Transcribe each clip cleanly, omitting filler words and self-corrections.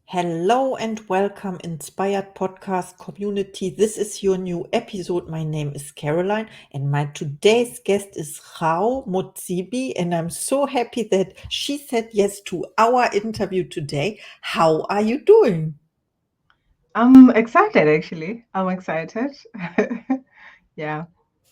Hello and welcome, Inspired Podcast community. This is your new episode. My name is Caroline, and my today's guest is Gao Motsemme, and I'm so happy that she said yes to our interview today. How are you doing? I'm excited, actually. I'm excited. Yeah.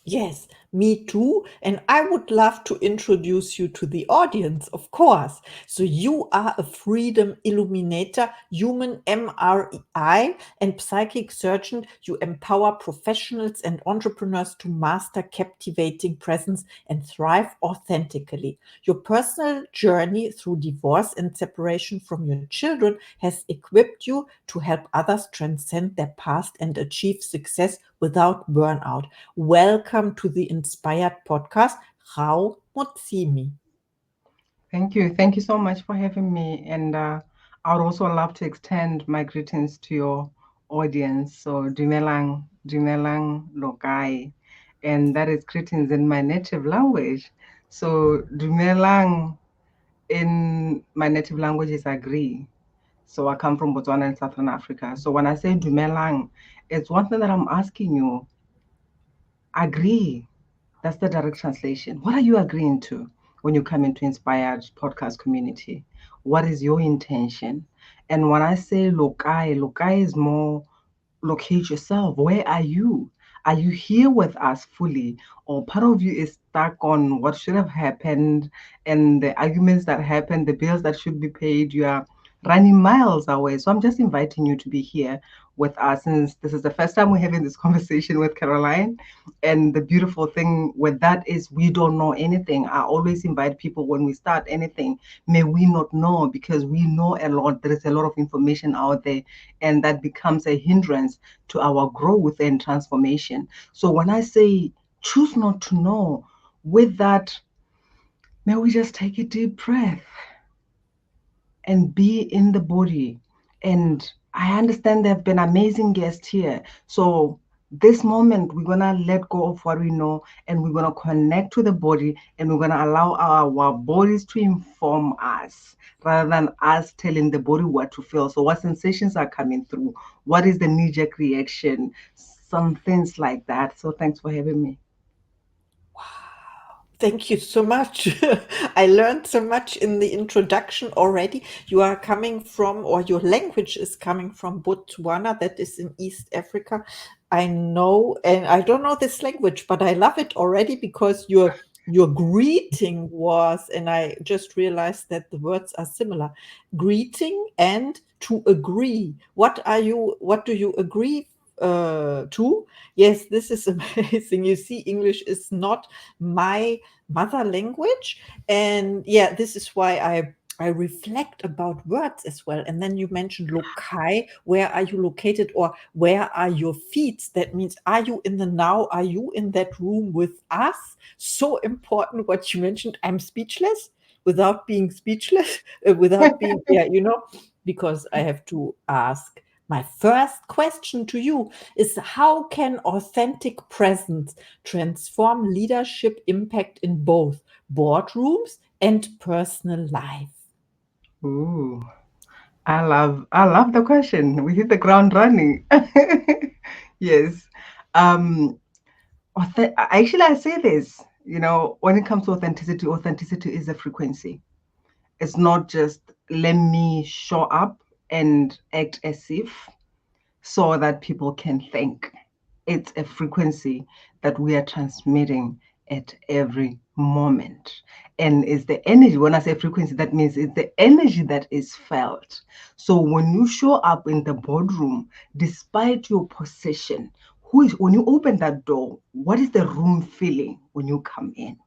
Yes, me too. And I would love to introduce you to the audience, of course. So, you are a freedom illuminator, human MRI, and psychic surgeon. You empower professionals and entrepreneurs to master captivating presence and thrive authentically. Your personal journey through divorce and separation from your children has equipped you to help others transcend their past and achieve success without burnout. Welcome to the Inspired Podcast, Gao Motsemme. Thank you. Thank you so much for having me. And I would also love to extend my greetings to your audience. So, Dumelang Lokai. And that is greetings in my native language. So, Dumelang in my native language is agree. So, I come from Botswana in Southern Africa. So, when I say Dumelang, it's one thing that I'm asking you agree. That's the direct translation. What are you agreeing to when you come into Inspired Podcast community? What is your intention? And when I say lokai, lokai is more locate yourself. Where are you? Are you here with us fully? Or part of you is stuck on what should have happened and the arguments that happened, the bills that should be paid? You are running miles away. So I'm just inviting you to be here with us since this is the first time we're having this conversation with Caroline. And the beautiful thing with that is we don't know anything. I always invite people when we start anything, may we not know because we know a lot. There is a lot of information out there, and that becomes a hindrance to our growth and transformation. So when I say choose not to know, with that, may we just take a deep breath and be in the body. And I understand there have been amazing guests here. So this moment, we're gonna let go of what we know and we're gonna connect to the body and we're gonna allow our bodies to inform us rather than us telling the body what to feel. So what sensations are coming through? What is the knee-jerk reaction? Some things like that. So thanks for having me. Thank you so much. I learned so much in the introduction already. You are coming from, or your language is coming from Botswana, that is in East Africa. I know, and I don't know this language, but I love it already because your greeting was, and I just realized that the words are similar. Greeting and to agree. What do you agree to? Yes, this is amazing. You see, English is not my mother language, and yeah, this is why I reflect about words as well. And then you mentioned lokai. Where are you located, or where are your feet? That means, are you in the now? Are you in that room with us? So important what you mentioned. I'm speechless without being speechless, without being, yeah, because I have to ask. My first question to you is, how can authentic presence transform leadership impact in both boardrooms and personal life? Ooh, I love the question. We hit the ground running. Yes. Um, Actually, I say this, when it comes to authenticity, authenticity is a frequency. It's not just let me show up and act as if so that people can think. It's a frequency that we are transmitting at every moment. And it's the energy. When I say frequency, that means it's the energy that is felt. So when you show up in the boardroom, despite your position, when you open that door, what is the room feeling when you come in?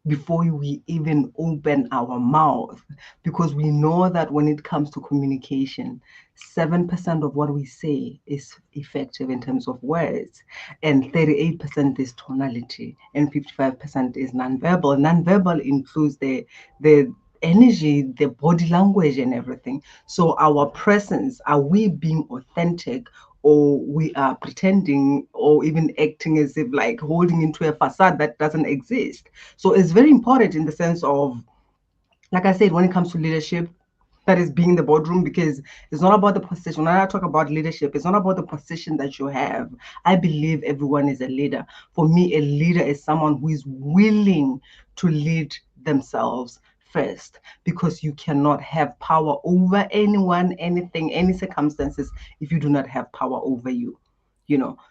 Before we even open our mouth, because we know that when it comes to communication, 7% of what we say is effective in terms of words, and 38% is tonality, and 55% is nonverbal. Nonverbal includes the energy, the body language, and everything. So our presence, are we being authentic, or we are pretending or even acting as if like holding into a facade that doesn't exist? So it's very important in the sense of, like I said, when it comes to leadership, that is being in the boardroom, because it's not about the position. When I talk about leadership, it's not about the position that you have. I believe everyone is a leader. For me, a leader is someone who is willing to lead themselves first, because you cannot have power over anyone, anything, any circumstances if you do not have power over you.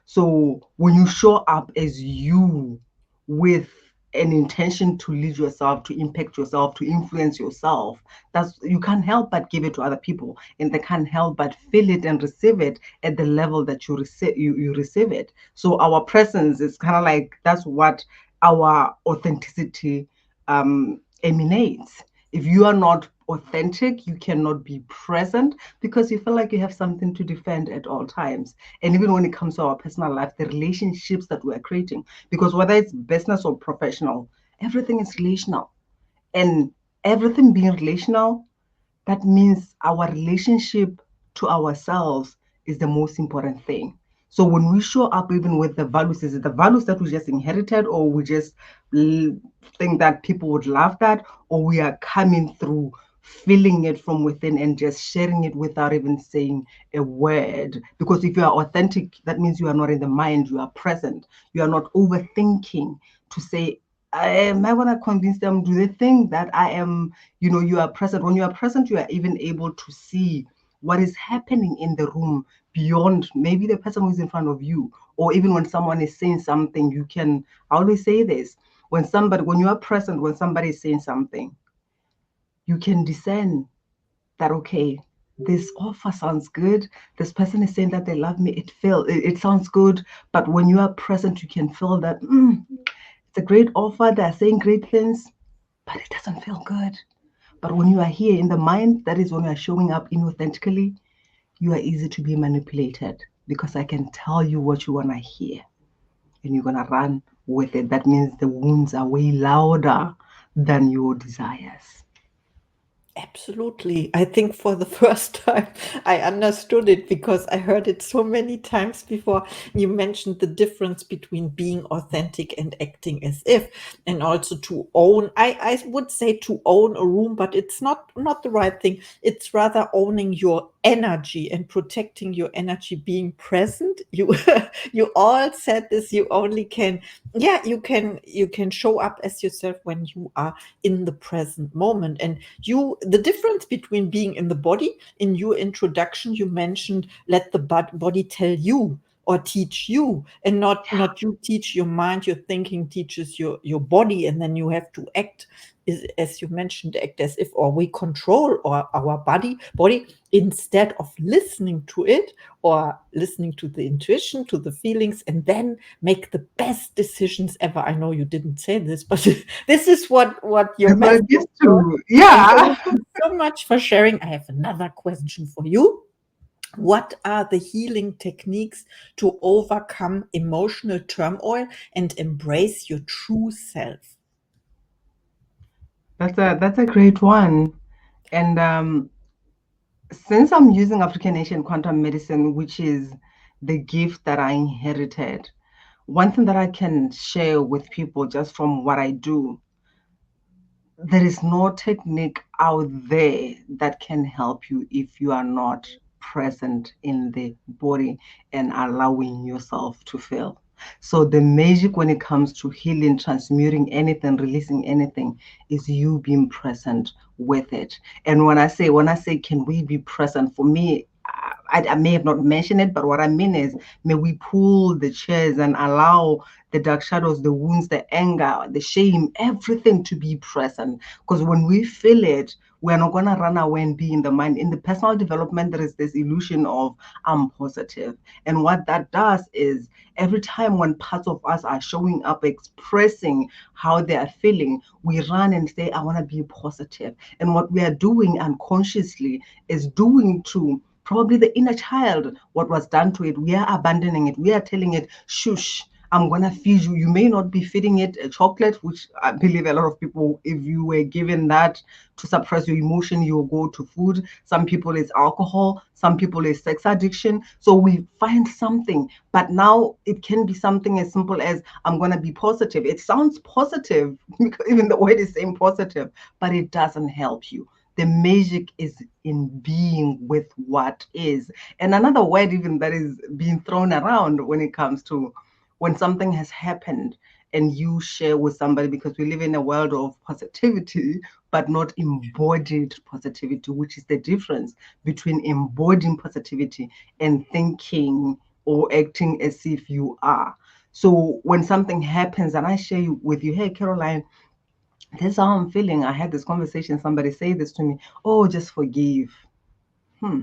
So when you show up as you, with an intention to lead yourself, to impact yourself, to influence yourself, that's, you can't help but give it to other people, and they can't help but feel it and receive it at the level that you receive it. So our presence is kind of like, that's what our authenticity emanates. If you are not authentic, you cannot be present, because you feel like you have something to defend at all times. And even when it comes to our personal life, the relationships that we're creating, because whether it's business or professional, everything is relational. And everything being relational, that means our relationship to ourselves is the most important thing. So when we show up, even with the values, is it the values that we just inherited, or we just think that people would love that, or we are coming through feeling it from within and just sharing it without even saying a word? Because if you are authentic, that means you are not in the mind, you are present. You are not overthinking to say, am I going to convince them? Do they think that I am, you are present? When you are present, you are even able to see what is happening in the room beyond maybe the person who's in front of you, or even when someone is saying something. I always say this, when you are present, when somebody is saying something, you can discern that, okay, this offer sounds good. This person is saying that they love me. It sounds good. But when you are present, you can feel that it's a great offer. They're saying great things, but it doesn't feel good. But when you are here in the mind, that is when you are showing up inauthentically, you are easy to be manipulated, because I can tell you what you want to hear and you're going to run with it. That means the wounds are way louder than your desires. Absolutely. I think for the first time I understood it, because I heard it so many times before. You mentioned the difference between being authentic and acting as if, and also to own. I would say to own a room, but it's not the right thing. It's rather owning your energy and protecting your energy, being present. You you all said this. You only can, yeah, you can show up as yourself when you are in the present moment. And the difference between being in the body, in your introduction you mentioned, let the body tell you or teach you, and not you teach your mind. Your thinking teaches your body, and then you have to act, as you mentioned, act as if, or we control our body instead of listening to it, or listening to the intuition, to the feelings, and then make the best decisions ever. I know you didn't say this, but this is what your That's what message it is was. to, And yeah. thank you so much for sharing. I have another question for you. What are the healing techniques to overcome emotional turmoil and embrace your true self? That's a great one. And since I'm using African Asian quantum medicine, which is the gift that I inherited, one thing that I can share with people just from what I do, there is no technique out there that can help you if you are not present in the body and allowing yourself to feel. So the magic when it comes to healing, transmuting anything, releasing anything, is you being present with it. And when I say can we be present, for me, I may have not mentioned it, but what I mean is, may we pull the chairs and allow the dark shadows, the wounds, the anger, the shame, everything to be present. Because when we feel it, we're not going to run away and be in the mind. In the personal development, there is this illusion of I'm positive. And what that does is, every time when parts of us are showing up, expressing how they are feeling, we run and say, I want to be positive. And what we are doing unconsciously is doing to probably the inner child what was done to it. We are abandoning it. We are telling it, shush, I'm going to feed you. You may not be feeding it a chocolate, which I believe a lot of people, if you were given that to suppress your emotion, you will go to food. Some people it's alcohol. Some people it's sex addiction. So we find something, but now it can be something as simple as, I'm going to be positive. It sounds positive, because even the word is saying positive, but it doesn't help you. The magic is in being with what is. And another word even that is being thrown around when it comes to when something has happened and you share with somebody, because we live in a world of positivity, but not embodied positivity, which is the difference between embodying positivity and thinking or acting as if you are. So when something happens and I share with you, hey, Caroline, this is how I'm feeling. I had this conversation. Somebody say this to me. Oh, just forgive. Hmm.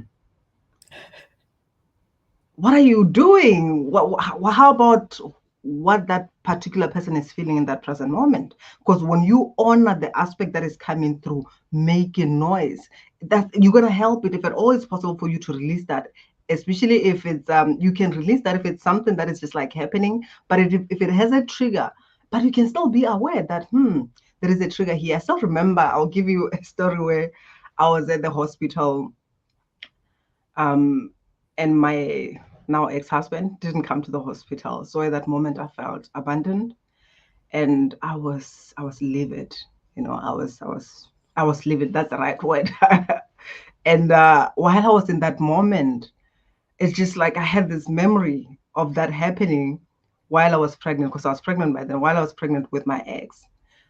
What are you doing? How about what that particular person is feeling in that present moment? Because when you honor the aspect that is coming through, making noise, that you're gonna help it if at all it's possible for you to release that. Especially if it's you can release that if it's something that is just like happening, but if it has a trigger, but you can still be aware that there is a trigger here. I still remember. I'll give you a story where I was at the hospital and my now ex-husband didn't come to the hospital. So at that moment I felt abandoned and I was livid. I was livid, that's the right word. And while I was in that moment, it's just like I had this memory of that happening while I was pregnant, because I was pregnant by then, while I was pregnant with my ex.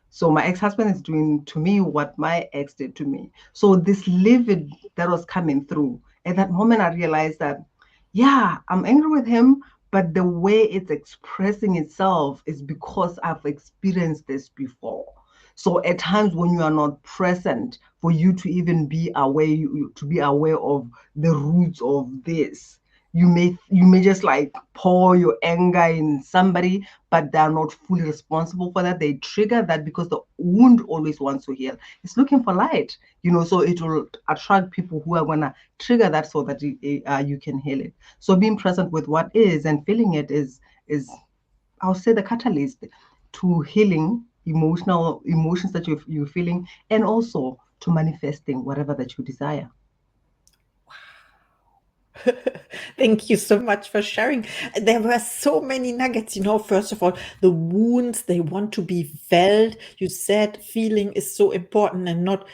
So my ex-husband is doing to me what my ex did to me. So this livid that was coming through. At that moment, I realized that, yeah, I'm angry with him, but the way it's expressing itself is because I've experienced this before. So at times when you are not present, for you to even be aware, to be aware of the roots of this, you may just like pour your anger in somebody, but they're not fully responsible for that. They trigger that because the wound always wants to heal. It's looking for light, so it will attract people who are gonna trigger that so that you can heal it. So being present with what is and feeling it is I'll say the catalyst to healing emotional emotions that you're feeling, and also to manifesting whatever that you desire. Thank you so much for sharing. There were so many nuggets. First of all, the wounds, they want to be felt. You said feeling is so important, and not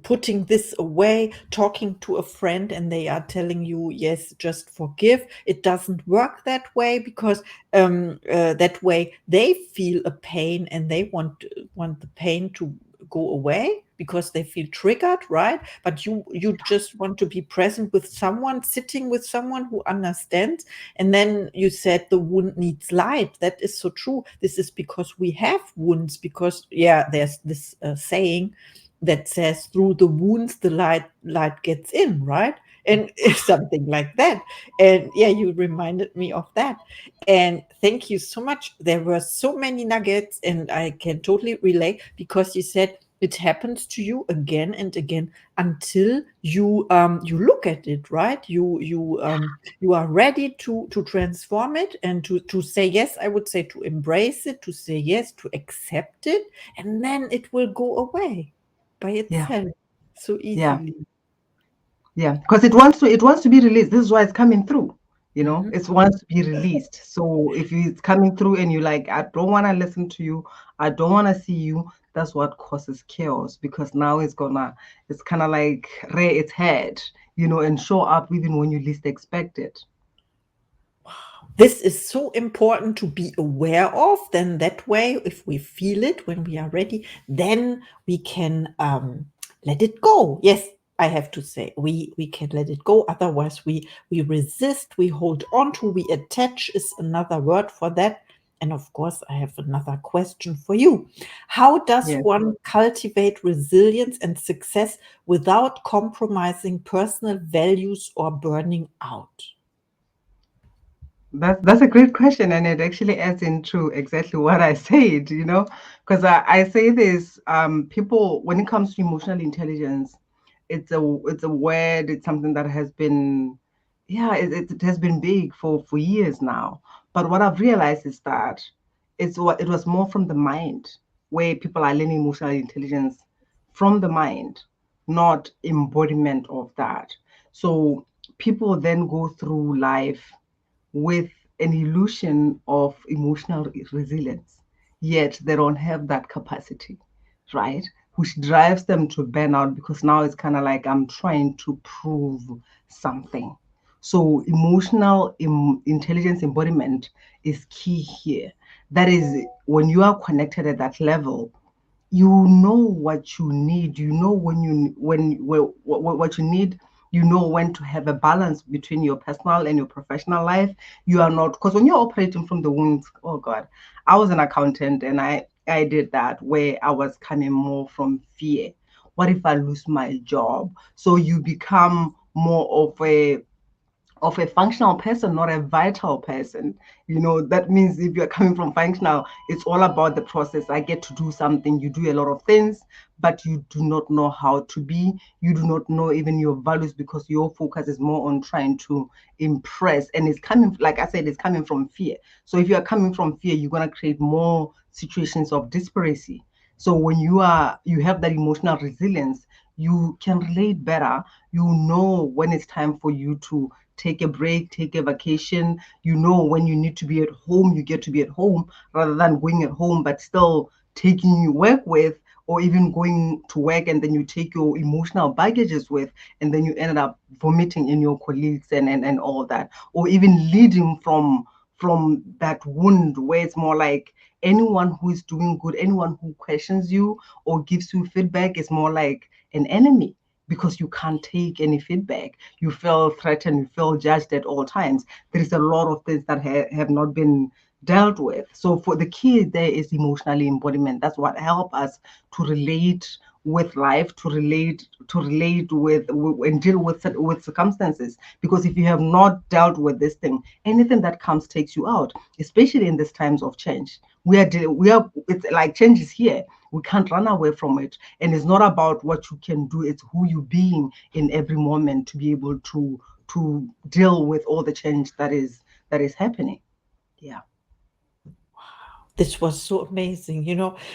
putting this away, talking to a friend and they are telling you, yes, just forgive. It doesn't work that way, because that way they feel a pain and they want the pain to go away because they feel triggered, right? But you just want to be present with someone, sitting with someone who understands. And then you said the wound needs light. That is so true. This is because we have wounds, because there's this saying that says, through the wounds the light gets in, right? And something like that. And you reminded me of that. And thank you so much. There were so many nuggets, and I can totally relate, because you said it happens to you again and again until you look at it, right? You are ready to transform it, and to say yes. I would say to embrace it, to say yes, to accept it, and then it will go away by Yeah, itself so yeah. easily. Yeah, because it wants to be released. This is why it's coming through. Mhm. It wants to be released. So if it's coming through and you're like, I don't want to listen to you, I don't want to see you, that's what causes chaos, because now it's kind of like rear its head, and show up even when you least expect it. This is so important to be aware of. Then that way, if we feel it when we are ready, then we can let it go. Yes, I have to say we can let it go. Otherwise, we resist, we hold on to, we attach is another word for that. And of course, I have another question for you. How does Yeah. one cultivate resilience and success without compromising personal values or burning out? That's a great question, and it actually adds into exactly what I said, because I say this, people, when it comes to emotional intelligence, it's a word, it's something that has been, yeah, it has been big for years now. But what I've realized is that it was more from the mind, where people are learning emotional intelligence from the mind, not embodiment of that. So people then go through life with an illusion of emotional resilience, yet they don't have that capacity, right? which drives them to burnout, because now it's kind of like I'm trying to prove something. So emotional intelligence embodiment is key here. That is, when you are connected at that level, you know what you need. You know what you need. You know when to have a balance between your personal and your professional life. You are not, because when you're operating from the wounds, oh God, I was an accountant, and I did that where I was coming more from fear. What if I lose my job? So you become more of a functional person, not a vital person. That means if you're coming from functional, it's all about the process. I get to do something, you do a lot of things, but you do not know how to be. You do not know even your values, because your focus is more on trying to impress. And it's coming, like I said, it's coming from fear. So if you are coming from fear, you're going to create more situations of disparicy. So when you have that emotional resilience, you can relate better. You know when it's time for you to take a break, take a vacation. You know when you need to be at home, you get to be at home, rather than going at home but still taking your work with, or even going to work and then you take your emotional baggages with, and then you ended up vomiting in your colleagues and all that, or even leading from that wound, where it's more like anyone who is doing good, anyone who questions you or gives you feedback is more like an enemy, because you can't take any feedback. You feel threatened, you feel judged at all times. There is a lot of things that have not been dealt with. So for the key there is emotionally embodiment. That's what help us to relate with life, to relate with and deal with circumstances. Because if you have not dealt with this thing, anything that comes takes you out, especially in these times of change. We are it's like change is here. We can't run away from it. And it's not about what you can do, it's who you being in every moment to be able to deal with all the change that is happening. Yeah. This was so amazing.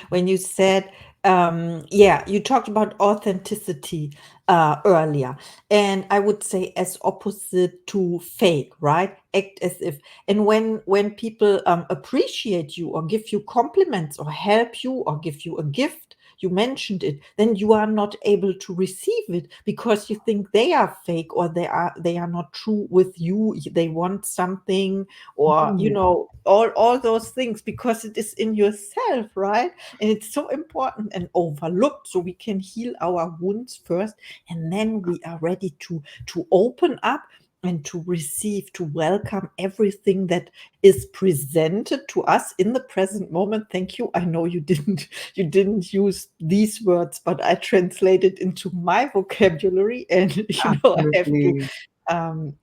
When you said, yeah, you talked about authenticity earlier, and I would say as opposite to fake, right? Act as if. And when people appreciate you or give you compliments or help you or give you a gift, you mentioned it, then you are not able to receive it because you think they are fake, or they are not true with you. They want something, or Mm. all those things, because it is in yourself, right? And it's so important and overlooked, so we can heal our wounds first, and then we are ready to open up and to receive, to welcome everything that is presented to us in the present moment. Thank you. I know you didn't use these words, but I translated into my vocabulary, and I have to Absolutely.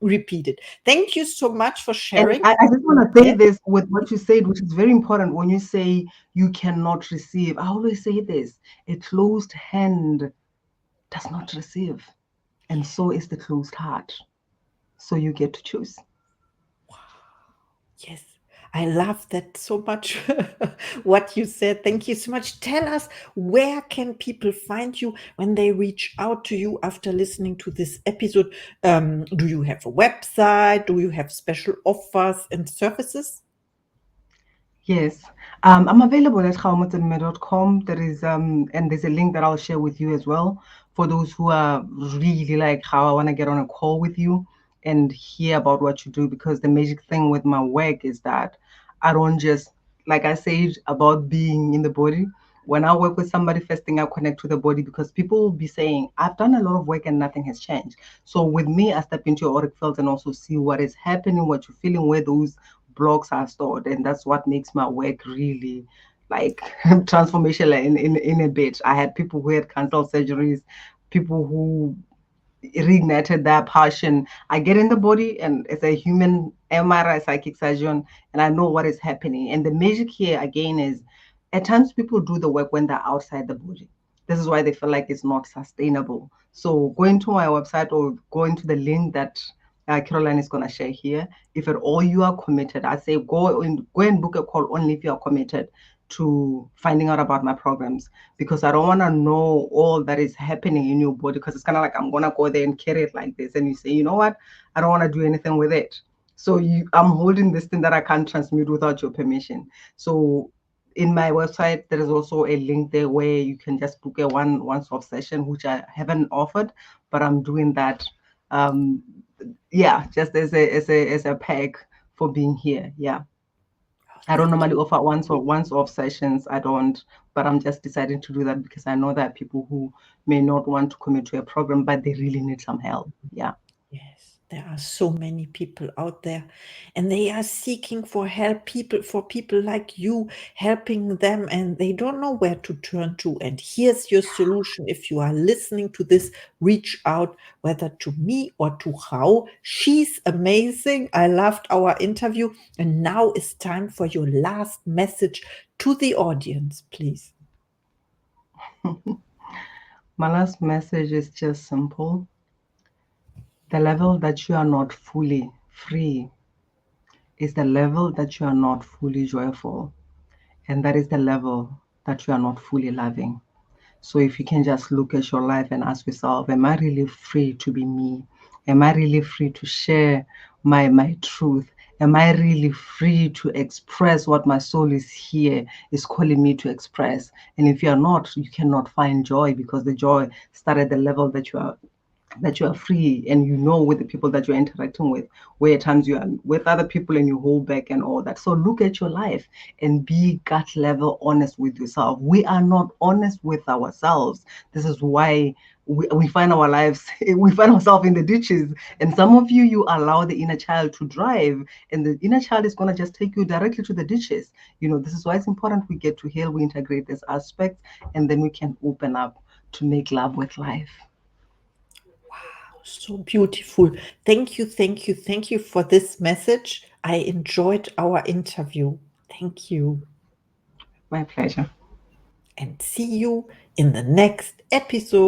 repeat it. Thank you so much for And sharing. I just want to say Yes. this with what you said, which is very important. When you say you cannot receive, I always say this: a closed hand does not receive, and so is the closed heart. So you get to choose. Yes, I love that so much. What you said. Thank you so much. Tell us, where can people find you when they reach out to you after listening to this episode? Do you have a website? Do you have special offers and services? Yes, I'm available at gaomotsemme.com. There is and there's a link that I'll share with you as well, for those who are really like how I want to get on a call with you and hear about what you do. Because the magic thing with my work is that I don't just, like I said about being in the body. When I work with somebody, first thing I connect to the body, because people will be saying, I've done a lot of work and nothing has changed. So with me, I step into your auric field and also see what is happening, what you're feeling, where those blocks are stored. And that's what makes my work really like transformational in a bit. I had people who had cancer surgeries, people who reignited their passion. I get in the body, and as a human MRI psychic surgeon, and I know what is happening. And the magic here again is, at times people do the work when they're outside the body. This is why they feel like it's not sustainable. So going to my website or going to the link that Caroline is going to share here, if at all you are committed, I say go and book a call only if you are committed to finding out about my programs, because I don't want to know all that is happening in your body, because it's kind of like I'm gonna go there and carry it like this, and you say, you know what, I don't want to do anything with it. So I'm holding this thing that I can't transmute without your permission. So in my website, there is also a link there where you can just book a one-off session, which I haven't offered, but I'm doing that. Um, yeah, just as a pack for being here. Yeah. Oh, I don't thank normally you. offer once off sessions. I don't, but I'm just deciding to do that because I know that people who may not want to commit to a program, but they really need some help. Yeah. Yes, there are so many people out there and they are seeking for help, people like you helping them, and they don't know where to turn to. And here's your solution. If you are listening to this, reach out, whether to me or to Gao. She's amazing. I loved our interview. And now it's time for your last message to the audience, please. My last message is just simple. The level that you are not fully free is the level that you are not fully joyful. And that is the level that you are not fully loving. So if you can just look at your life and ask yourself, am I really free to be me? Am I really free to share my truth? Am I really free to express what my soul is calling me to express? And if you're not, you cannot find joy because the joy starts at the level that you are free, and you know with the people that you're interacting with, where at times you are with other people and you hold back and all that. So look at your life and be gut level honest with yourself. We are not honest with ourselves. This is why we find our lives, we find ourselves in the ditches. And some of you allow the inner child to drive, and the inner child is going to just take you directly to the ditches. This is why it's important we get to heal, we integrate this aspect, and then we can open up to make love with life. So beautiful. Thank you, thank you, thank you for this message. I enjoyed our interview. Thank you. My pleasure. And see you in the next episode.